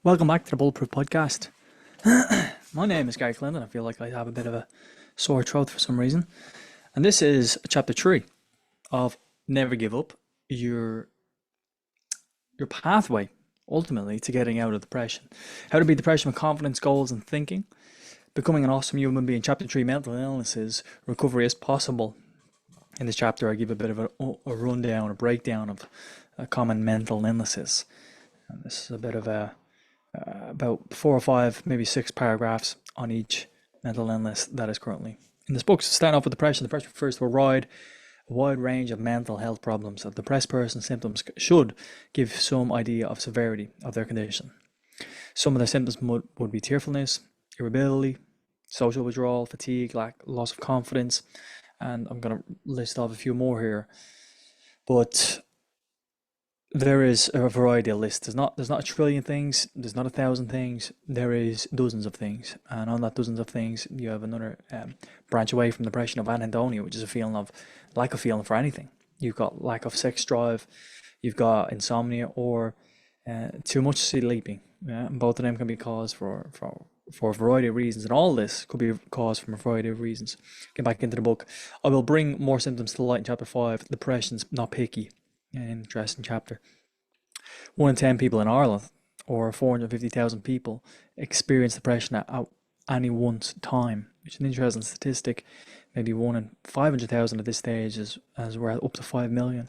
Welcome back to the Bulletproof Podcast. My name is Gary Clinton. I feel like I have a bit of a sore throat for some reason. And this is chapter 3 of Never Give Up, your pathway ultimately to getting out of depression. How to beat depression with confidence, goals, and thinking. Becoming an awesome human being. Chapter 3, Mental Illnesses, Recovery is Possible. In this chapter, I give a bit of a rundown, a breakdown of common mental illnesses. And this is a bit of about 4 or 5, maybe 6 paragraphs on each mental illness that is currently in this book. So starting off with depression. Depression refers to a wide range of mental health problems. A depressed person's symptoms should give some idea of severity of their condition. Some of the symptoms would be tearfulness, irritability, social withdrawal, fatigue, loss of confidence, and I'm going to list off a few more here. But there is a variety of lists. There's not a trillion things. There's not 1,000 things. There is dozens of things, and on that dozens of things, you have another branch away from depression of anhedonia, which is a feeling of lack of feeling for anything. You've got lack of sex drive. You've got insomnia or too much sleeping. Yeah, and both of them can be caused for a variety of reasons, and all this could be caused from a variety of reasons. Get back into the book. I will bring more symptoms to light in chapter 5. Depression's not picky. An interesting chapter. 1 in 10 people in Ireland, or 450,000 people, experience depression at any one time, which is an interesting statistic. Maybe 1 in 500,000 at this stage, as we're up to 5 million.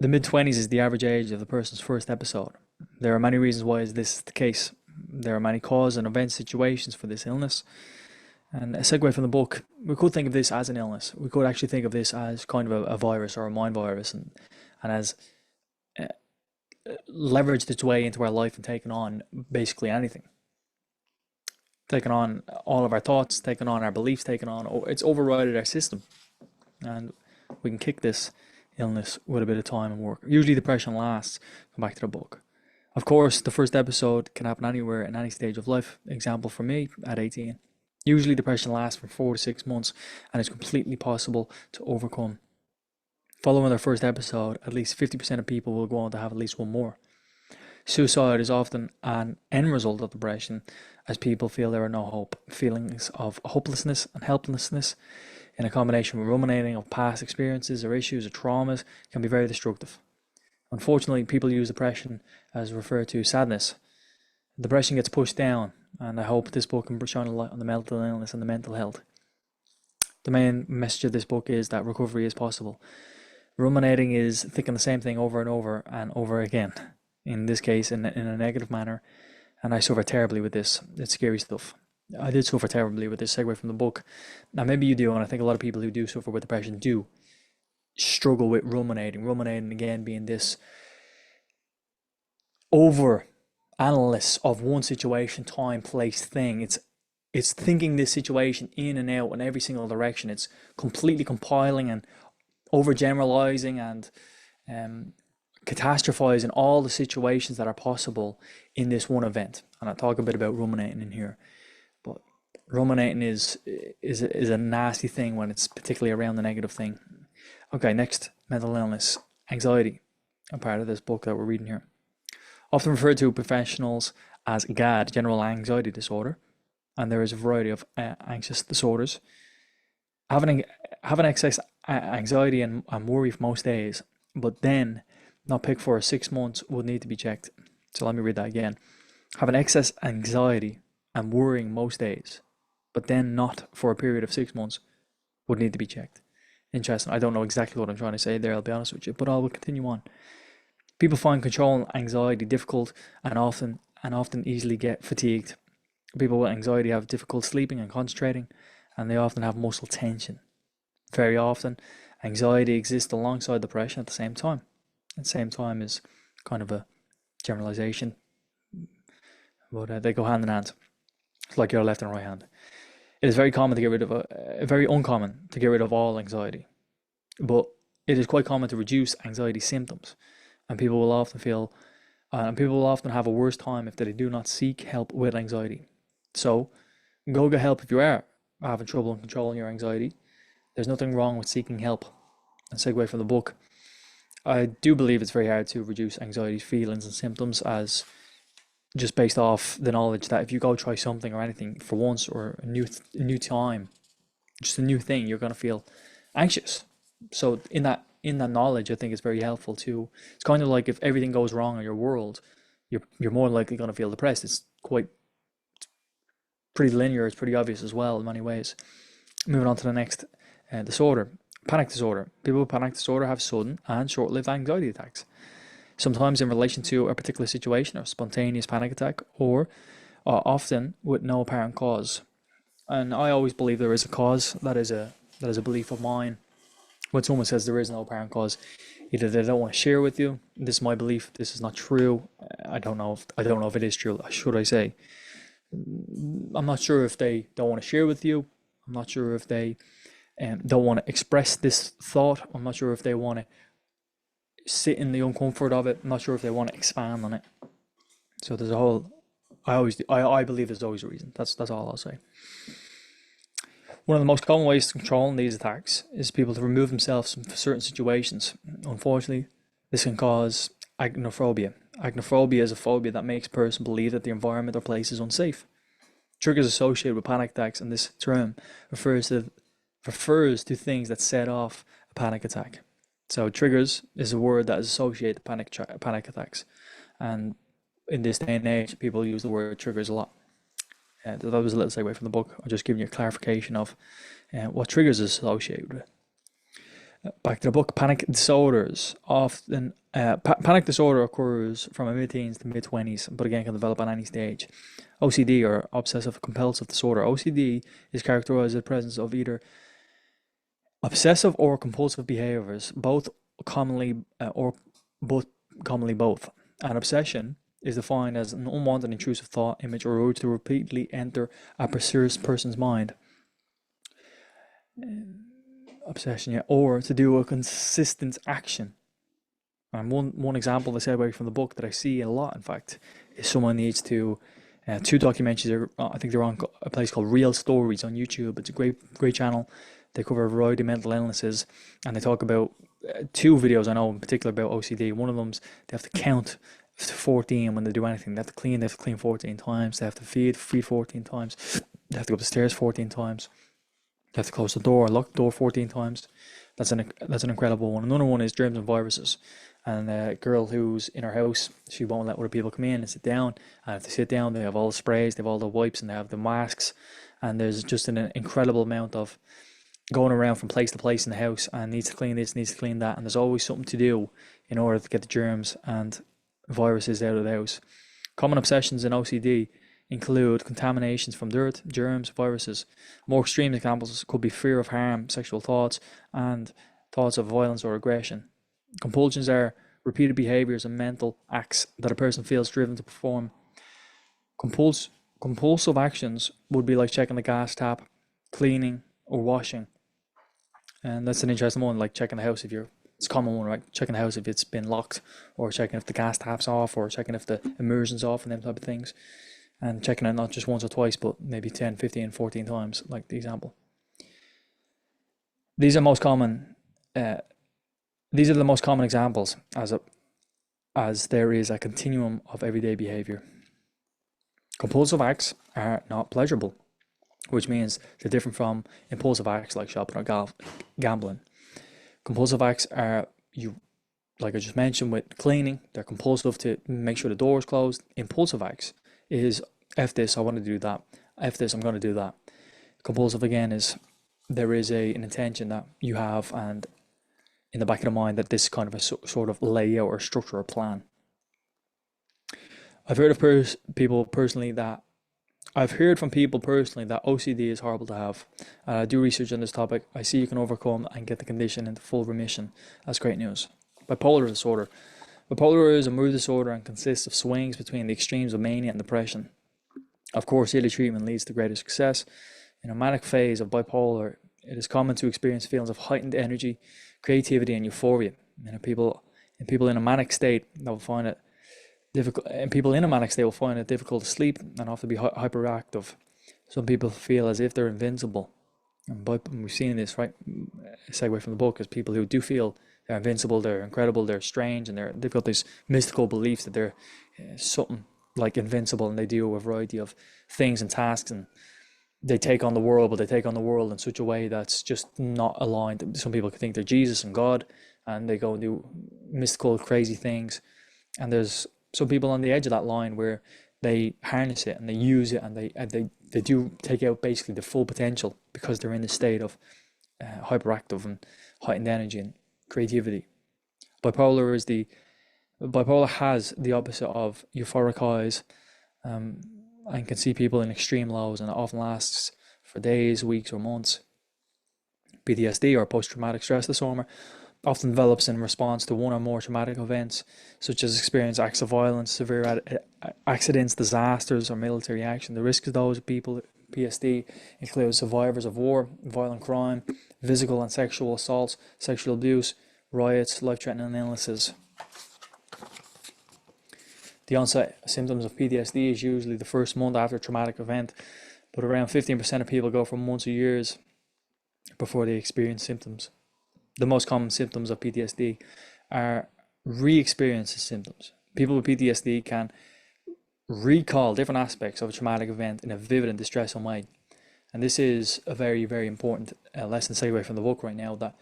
The mid-20s is the average age of the person's first episode. There are many reasons why this is the case. There are many cause and event situations for this illness. And a segue from the book, we could think of this as an illness. We could actually think of this as kind of a virus or a mind virus, and as leveraged its way into our life and taken on basically anything. Taken on all of our thoughts, taken on our beliefs, it's overridden our system. And we can kick this illness with a bit of time and work. Usually depression lasts. Come back to the book. Of course, the first episode can happen anywhere in any stage of life. Example for me, at 18. Usually depression lasts for 4 to 6 months and is completely possible to overcome. Following their first episode, at least 50% of people will go on to have at least one more. Suicide is often an end result of depression, as people feel there are no hope. Feelings of hopelessness and helplessness, in a combination with ruminating of past experiences or issues or traumas, can be very destructive. Unfortunately, people use depression as referred to sadness. Depression gets pushed down, and I hope this book can shine a light on the mental illness and the mental health. The main message of this book is that recovery is possible. Ruminating is thinking the same thing over and over again, in this case in a negative manner, and I suffer terribly with this. It's scary stuff. I did suffer terribly with this, segue from the book. Now maybe you do, and I think a lot of people who do suffer with depression do struggle with ruminating again being this over analysis of one situation, time, place, thing. It's thinking this situation in and out in every single direction. It's completely compiling and overgeneralizing and catastrophizing all the situations that are possible in this one event. And I'll talk a bit about ruminating in here. But ruminating is a nasty thing when it's particularly around the negative thing. Okay, next, mental illness, anxiety, a part of this book that we're reading here. Often referred to professionals as GAD, general anxiety disorder, and there is a variety of anxious disorders. Having excess anxiety and worry for most days, but then not picked for 6 months would need to be checked. So let me read that again. Having excess anxiety and worrying most days, but then not for a period of 6 months would need to be checked. Interesting. I don't know exactly what I'm trying to say there, I'll be honest with you, but I will continue on. People find controlling anxiety difficult and often easily get fatigued. People with anxiety have difficult sleeping and concentrating, and they often have muscle tension. Very often, anxiety exists alongside depression at the same time. At the same time is kind of a generalization, but they go hand in hand. It's like your left and right hand. It is very common to get rid of very uncommon to get rid of all anxiety, but it is quite common to reduce anxiety symptoms. And people will often have a worse time if they do not seek help with anxiety. So, go get help if you are having trouble in controlling your anxiety. There's nothing wrong with seeking help. And segue from the book. I do believe it's very hard to reduce anxiety feelings and symptoms, as just based off the knowledge that if you go try something or anything for once, or a new time, just a new thing, you're going to feel anxious. So in that knowledge, I think it's very helpful to. It's kind of like if everything goes wrong in your world, you're more likely going to feel depressed. It's quite pretty linear. It's pretty obvious as well in many ways. Moving on to the next disorder, panic disorder. People with panic disorder have sudden and short-lived anxiety attacks, sometimes in relation to a particular situation or spontaneous panic attack, or often with no apparent cause. And I always believe there is a cause. That is a belief of mine. When someone says there is no apparent cause, either they don't want to share with you. This is my belief. This is not true. I don't know if it is true. Should I say? I'm not sure if they don't want to share with you. I'm not sure if they don't want to express this thought. I'm not sure if they want to sit in the uncomfort of it. I'm not sure if they want to expand on it. So there's a whole. I believe there's always a reason. That's all I'll say. One of the most common ways to control these attacks is people to remove themselves from certain situations. Unfortunately, this can cause agnophobia. Agnophobia is a phobia that makes a person believe that the environment or place is unsafe. Triggers associated with panic attacks, and this term refers to things that set off a panic attack. So triggers is a word that is associated with panic attacks, and in this day and age, people use the word triggers a lot. That was a little segue from the book. I'm just giving you a clarification of what triggers is associated with. Back to the book. Panic disorders often panic disorder occurs from mid-teens to mid-20s, but again can develop at any stage. OCD, or obsessive compulsive disorder. OCD is characterized as the presence of either obsessive or compulsive behaviors, both commonly both. An obsession is defined as an unwanted intrusive thought, image, or urge to repeatedly enter a person's mind. Obsession, yeah, or to do a consistent action. And one example I said away from the book that I see a lot, in fact, is someone needs to. Two documentaries. I think they're on a place called Real Stories on YouTube. It's a great channel. They cover a variety of mental illnesses, and they talk about two videos I know in particular about OCD. One of them's they have to count to 14 when they do anything. They have to clean 14 times. They have to feed 14 times. They have to go up the stairs 14 times. They have to close the door, lock the door 14 times. That's an incredible one. Another one is germs and viruses. And a girl who's in her house, she won't let other people come in and sit down. And if they sit down, they have all the sprays, they have all the wipes, and they have the masks. And there's just an incredible amount of going around from place to place in the house, and needs to clean this, needs to clean that. And there's always something to do in order to get the germs and viruses out of the house. Common obsessions in OCD include contaminations from dirt, germs, viruses. More extreme examples could be fear of harm, sexual thoughts, and thoughts of violence or aggression. Compulsions are repeated behaviors and mental acts that a person feels driven to perform. Compulsive actions would be like checking the gas tap, cleaning, or washing. And that's an interesting one, like checking the house it's a common one, right? Checking the house if it's been locked, or checking if the gas tap's off, or checking if the immersion's off, and them type of things. And checking it not just once or twice, but maybe 10, 15, 14 times, like the example. These are most common. These are the most common examples, as there is a continuum of everyday behavior. Compulsive acts are not pleasurable, which means they're different from impulsive acts like shopping or gambling. Compulsive acts are, like I just mentioned with cleaning, they're compulsive to make sure the door is closed. Impulsive acts is, F this, I want to do that. F this, I'm going to do that. Compulsive, again, is there is an intention that you have, and in the back of the mind, that this is kind of a sort of layout or structure or plan. I've heard from people personally that OCD is horrible to have. I do research on this topic. I see you can overcome and get the condition into full remission. That's great news. Bipolar disorder. Bipolar is a mood disorder and consists of swings between the extremes of mania and depression. Of course, early treatment leads to greater success. In a manic phase of bipolar, it is common to experience feelings of heightened energy, creativity, and euphoria. People in a manic state, they'll find it difficult, and people in a manic state will find it difficult to sleep and often be hyperactive. Some people feel as if they're invincible, and we've seen this, right? A segue from the book is people who do feel they're invincible, they're incredible, they're strange, and they've got this mystical belief that they're something like invincible, and they do a variety of things and tasks, and they take on the world, but they take on the world in such a way that's just not aligned. Some people could think they're Jesus and God, and they go and do mystical, crazy things. And there's some people on the edge of that line where they harness it and they use it, and they do take out basically the full potential because they're in a state of hyperactive and heightened energy and creativity. Bipolar has the opposite of euphoric highs, and can see people in extreme lows, and it often lasts for days, weeks, or months. PTSD, or post-traumatic stress disorder, often develops in response to one or more traumatic events, such as experience acts of violence, severe accidents, disasters, or military action. The risk of those people with PTSD include survivors of war, violent crime, physical and sexual assaults, sexual abuse, riots, life-threatening illnesses. The onset symptoms of PTSD is usually the first month after a traumatic event, but around 15% of people go for months or years before they experience symptoms. The most common symptoms of PTSD are re-experiences symptoms. People with PTSD can recall different aspects of a traumatic event in a vivid and distressing way. And this is a very, very important lesson segue from the book right now, that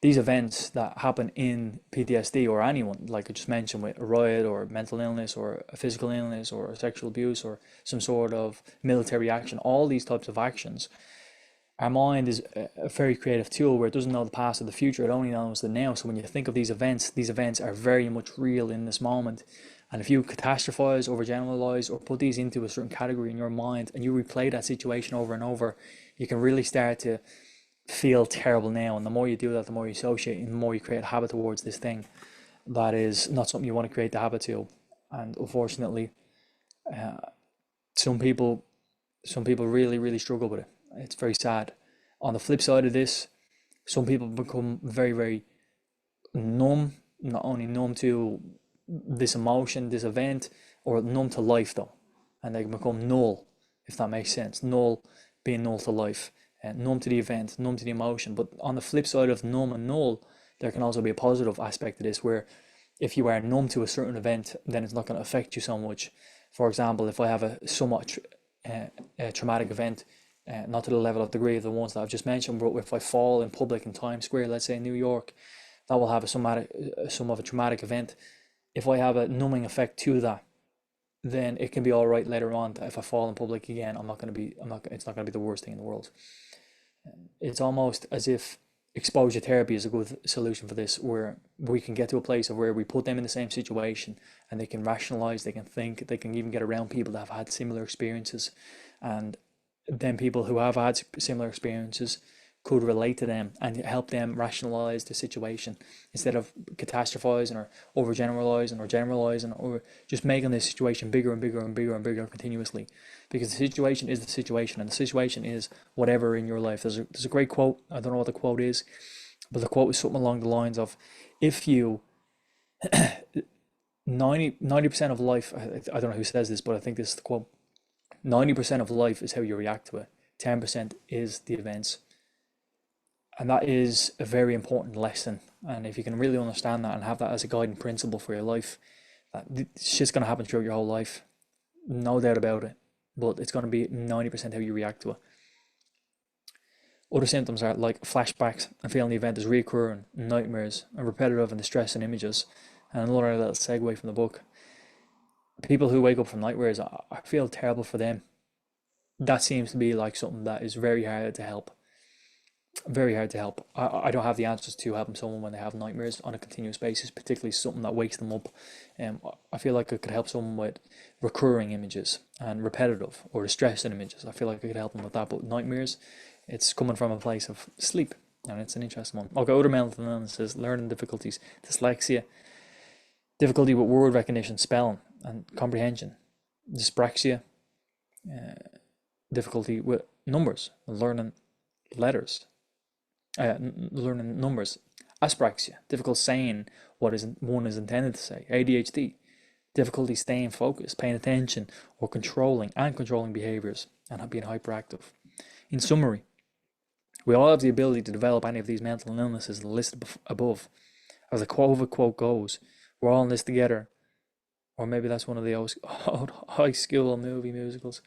these events that happen in PTSD, or anyone, like I just mentioned, with a riot or mental illness or a physical illness or sexual abuse or some sort of military action, all these types of actions, our mind is a very creative tool where it doesn't know the past or the future, it only knows the now. So when you think of these events are very much real in this moment. And if you catastrophize, overgeneralize, or put these into a certain category in your mind, and you replay that situation over and over, you can really start to feel terrible now. And the more you do that, the more you associate, and the more you create a habit towards this thing that is not something you want to create the habit to. And unfortunately, some people really, really struggle with it. It's very sad. On the flip side of this, some people become very, very numb, not only numb to this emotion, this event, or numb to life though. And they can become null, if that makes sense. Null, being null to life, and numb to the event, numb to the emotion. But on the flip side of numb and null, there can also be a positive aspect to this, where if you are numb to a certain event, then it's not going to affect you so much. For example, if I have a somewhat traumatic event, not to the level of degree of the ones that I've just mentioned, but if I fall in public in Times Square, let's say in New York, that will have some of a traumatic event. If I have a numbing effect to that, then it can be all right later on. If I fall in public again, it's not going to be the worst thing in the world. It's almost as if exposure therapy is a good solution for this, where we can get to a place of where we put them in the same situation and they can rationalize, they can think, they can even get around people that have had similar experiences, and then people who have had similar experiences could relate to them and help them rationalize the situation, instead of catastrophizing or overgeneralizing or generalizing, or just making this situation bigger and bigger and bigger and bigger continuously. Because the situation is the situation, and the situation is whatever in your life. There's a great quote, I don't know what the quote is, but the quote is something along the lines of, if you 90% of life, I don't know who says this, but I think this is the quote, 90% of life is how you react to it, 10% is the events. And that is a very important lesson. And if you can really understand that and have that as a guiding principle for your life, that shit's going to happen throughout your whole life, no doubt about it. But it's going to be 90% how you react to it. Other symptoms are like flashbacks and feeling the event is recurring, nightmares, and repetitive and distressing images. And another little segue from the book. People who wake up from nightmares, I feel terrible for them. That seems to be like something that is very hard to help. Very hard to help. I don't have the answers to helping someone when they have nightmares on a continuous basis, particularly something that wakes them up. I feel like I could help someone with recurring images and repetitive or distressing images. I feel like I could help them with that. But nightmares, it's coming from a place of sleep, and it's an interesting one. Okay, other mental illnesses: learning difficulties, dyslexia, difficulty with word recognition, spelling, and comprehension, dyspraxia, difficulty with numbers, learning letters. Learning numbers, apraxia, difficult saying what one is intended to say, ADHD, difficulty staying focused, paying attention, or controlling behaviors, and being hyperactive. In summary, we all have the ability to develop any of these mental illnesses listed above, As the quote goes, we're all in this together. Or maybe that's one of the old high school movie musicals.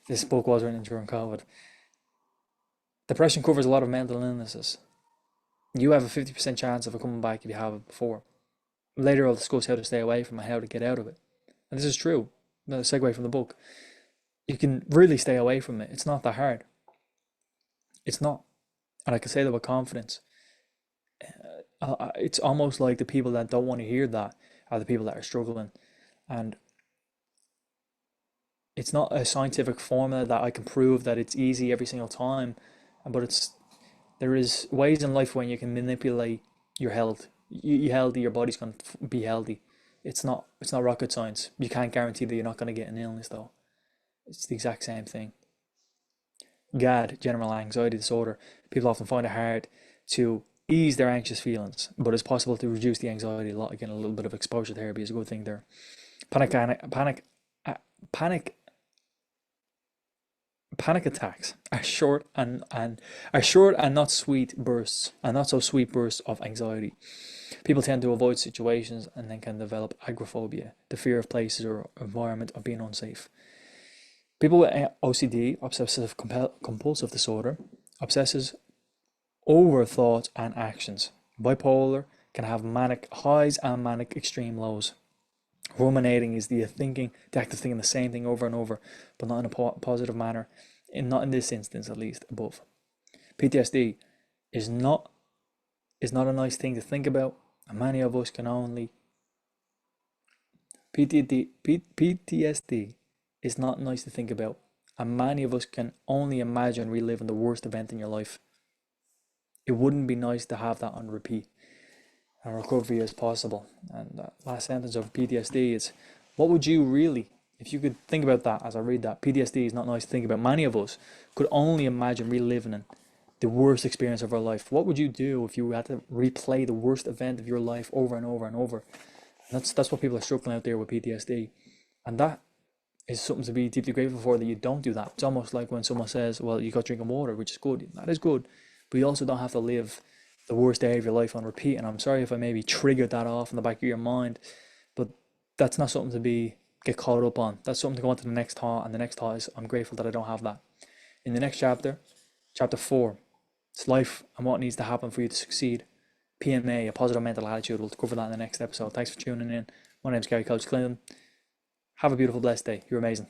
This book was written during COVID. Depression covers a lot of mental illnesses. You have a 50% chance of it coming back if you have it before. Later, I'll discuss how to stay away from it, how to get out of it. And this is true. The segue from the book. You can really stay away from it. It's not that hard. It's not. And I can say that with confidence. It's almost like the people that don't want to hear that are the people that are struggling. And it's not a scientific formula that I can prove that it's easy every single time, but there is ways in life when you can manipulate your health. You healthy, your body's going to be healthy. It's not rocket science. You can't guarantee that you're not going to get an illness though. It's the exact same thing. GAD, general anxiety disorder. People often find it hard to ease their anxious feelings, but it's possible to reduce the anxiety a lot. Again, a little bit of exposure therapy is a good thing there. Panic panic attacks are short and not sweet bursts, and not so sweet bursts of anxiety. People tend to avoid situations and then can develop agoraphobia, the fear of places or environment of being unsafe. People with OCD, obsessive compulsive disorder, obsesses over thoughts and actions. Bipolar can have manic highs and manic extreme lows. Ruminating is the act of thinking the same thing over and over, but not in a positive manner, not in this instance at least above. PTSD is not a nice thing to think about, and many of us can only PTSD is not nice to think about, and many of us can only imagine reliving the worst event in your life. It wouldn't be nice to have that on repeat. And recovery as possible. And that last sentence of PTSD is, what would you really, if you could think about that as I read that, PTSD is not nice to think about. Many of us could only imagine reliving the worst experience of our life. What would you do if you had to replay the worst event of your life over and over and over? And that's what people are struggling out there with PTSD. And that is something to be deeply grateful for, that you don't do that. It's almost like when someone says, well, you got drinking water, which is good. That is good. But you also don't have to live the worst day of your life on repeat. And I'm sorry if I maybe triggered that off in the back of your mind, but that's not something to get caught up on. That's something to go on to the next thought, and the next thought is, I'm grateful that I don't have that. In the next chapter, chapter 4, it's life and what needs to happen for you to succeed. PMA, a positive mental attitude. We'll cover that in the next episode. Thanks for tuning in. My name's Gary Coach Clinton. Have a beautiful, blessed day. You're amazing.